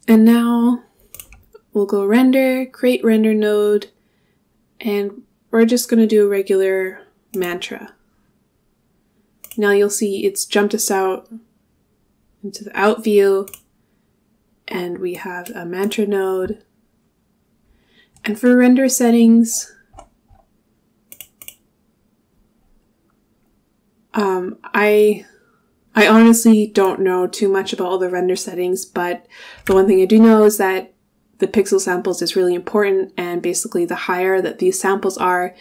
And now we'll go render, create render node, and we're just going to do a regular mantra. Now you'll see it's jumped us out into the out view, and we have a mantra node. And for render settings, I honestly don't know too much about all the render settings, but the one thing I do know is that the pixel samples is really important, and basically the higher that these samples are,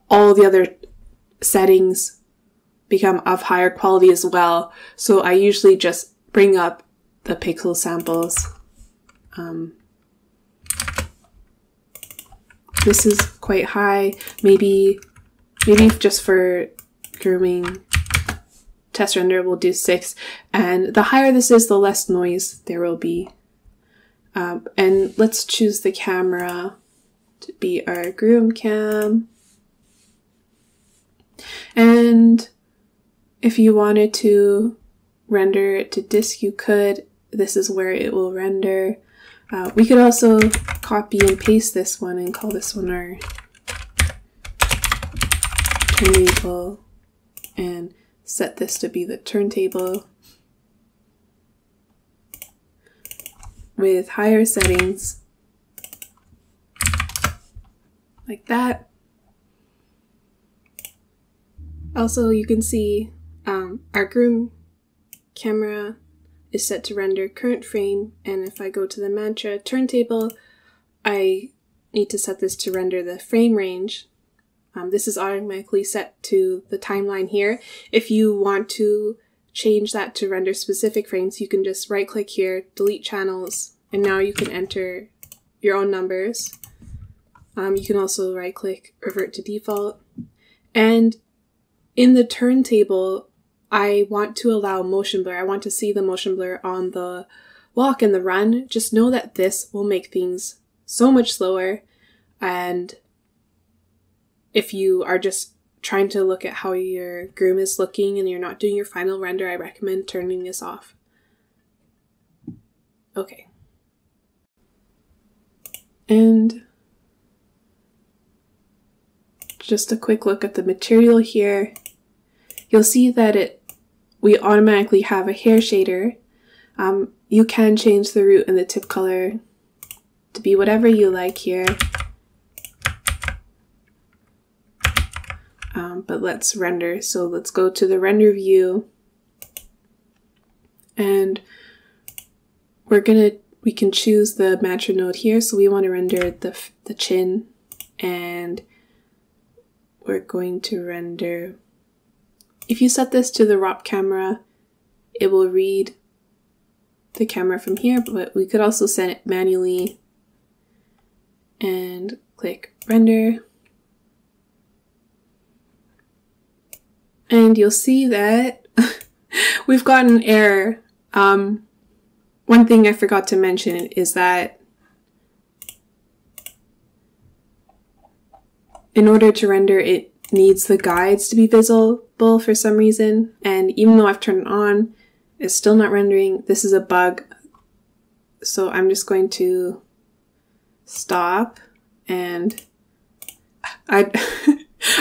all the other settings become of higher quality as well. So I usually just bring up the pixel samples. This is quite high, maybe just for grooming test render we'll do 6, and the higher this is, the less noise there will be. And let's choose the camera to be our groom cam. And if you wanted to render it to disk, you could. This is where it will render. We could also copy and paste this one and call this one our turntable and set this to be the turntable with higher settings like that. Also, you can see our groom camera is set to render current frame, and if I go to the mantra turntable, I need to set this to render the frame range. This is automatically set to the timeline here. If you want to change that to render specific frames, you can just right click here, delete channels, and now you can enter your own numbers. You can also right click, revert to default. And in the turntable, I want to allow motion blur. I want to see the motion blur on the walk and the run. Just know that this will make things so much slower, and if you are just trying to look at how your groom is looking and you're not doing your final render, I recommend turning this off. Okay. And just a quick look at the material here. You'll see that we automatically have a hair shader. You can change the root and the tip color to be whatever you like here. But let's render. So let's go to the render view, and we can choose the mantra node here. So we want to render the chin, and we're going to render. If you set this to the ROP camera, it will read the camera from here, but we could also set it manually and click render. And you'll see that we've got an error. One thing I forgot to mention is that in order to render, it needs the guides to be visible for some reason. And even though I've turned it on, it's still not rendering. This is a bug. So I'm just going to stop, and I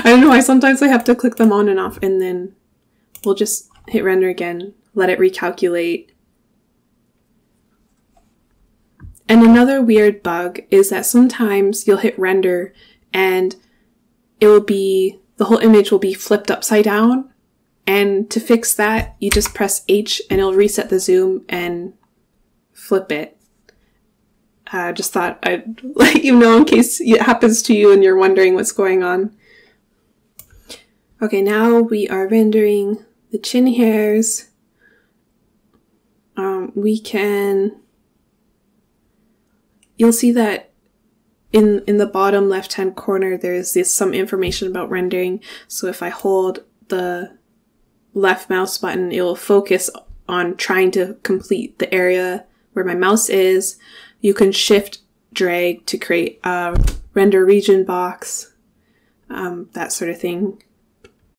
don't know why sometimes I have to click them on and off, and then we'll just hit render again, let it recalculate. And another weird bug is that sometimes you'll hit render and the whole image will be flipped upside down. And to fix that, you just press H and it'll reset the zoom and flip it. Just thought I'd let you know in case it happens to you and you're wondering what's going on. Okay, now we are rendering the chin hairs. You'll see that in the bottom left-hand corner, there's some information about rendering. So if I hold the left mouse button, it will focus on trying to complete the area where my mouse is. You can shift drag to create a render region box, that sort of thing.